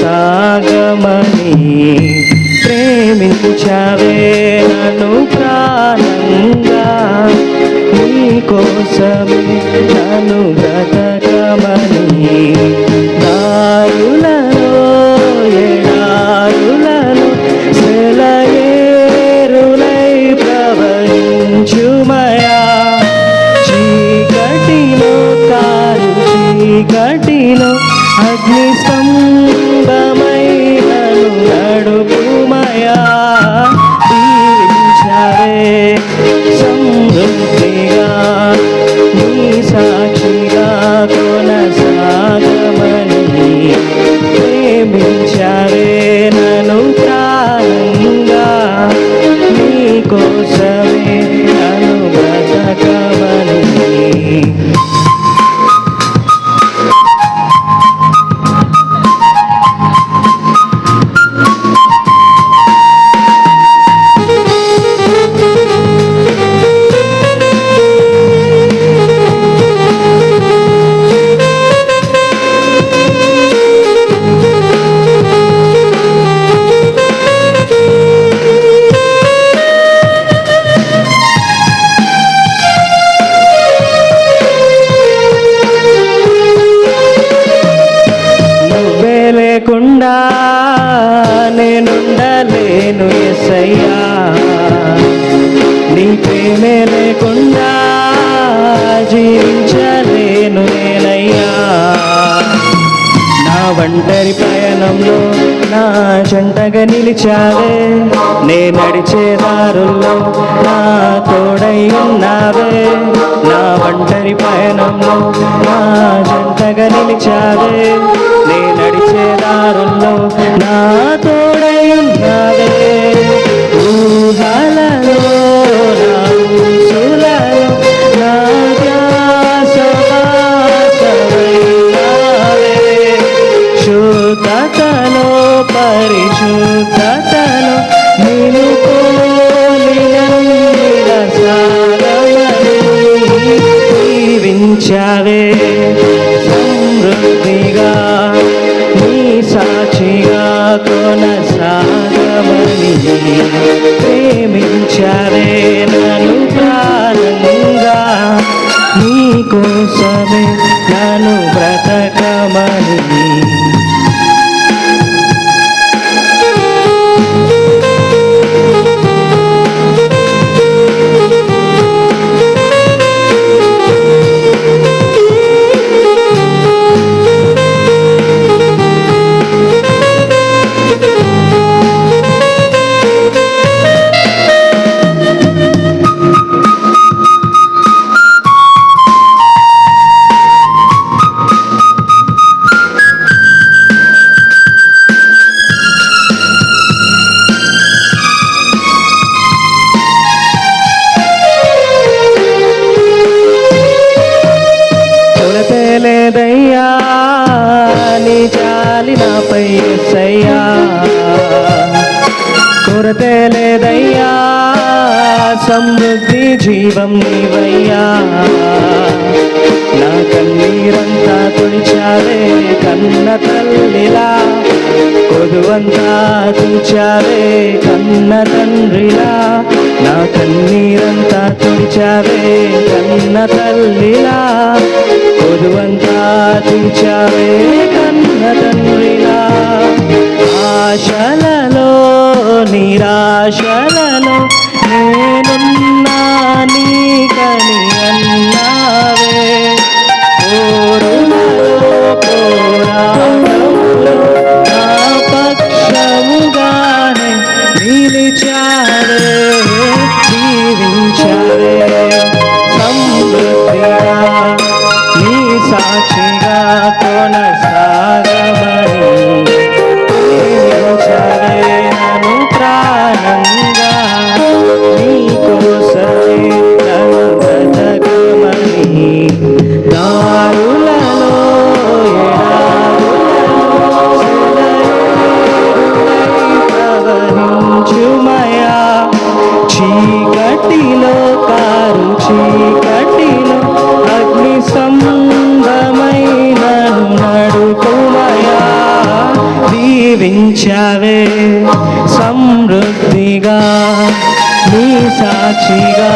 కొనసాగమని ప్రేమించావే నన్ను ప్రాణంగా, నీ కోసమే నన్ను బ్రతకమని దారులలో ఎడారులలో సెలయేరులై ప్రవహించుమయా, చీకటిలో కారు చీకటిలో అగ్ని స్తంభమై నన్ను నడుపుమయా, దీవించావే సమృద్ధిగా నీ సాక్షిగా కొనసాగమని ప్రేమించావే నన్ను ప్రాణంగా, నీ కోసమే నన్ను బ్రతకమని. లేకుండా నేనుండలేను యేసయ్యా, నీ ప్రేమే లేకుండా జీవించలేను నేనయ్యా. నా ఒంటరి పయనంలో నా జంటగా నిలిచావే, నే నడిచే దారుల్లో నా తోడై ఉన్నావే. నా ఒంటరి పయనంలో నా జంటగా నిలిచావే, నే నడిచే దారుల్లో నా తోడై ఉన్నావే. ఊహలలో నా ఊసులలో నా ధ్యాస వాసమైనావే, శుద్ధతలో పరిశుద్ధతలో నిన్ను పోలిన సాగమని దీవించావే సమృద్ధిగా నీ సాక్షిగా కొనసాగమని ప్రేమించావే నన్ను ప్రాణంగా, నీ కోసమే నన్ను బ్రతకమని. లేదయ్యా నీ జాలి నాపై యేసయ్యా, కొరతే లేదయ్యా సమృద్ధి జీవం నీవయ్యా. నా కన్నీరంతా తుడిచావే కన్న తల్లిలా, కొదువంతా తుడిచావే కన్న తండ్రిలా. నా కన్నీరంతా తుడిచావే కన్న తల్లిలా, కొదువంతా తుడిచావే కన్న తండ్రిలా. ఆశలలో నిరాశలలో నేనున్నా నీకని అన్నావే, పోరులలో పోరాటములో నా పక్షముగానే నిలిచావే, దీవించావే సమృద్ధిగా నీ సాక్షిగా కొనసాగమని ప్రేమించావే దీవించావే సమృద్ధిగా నీ సాక్షిగా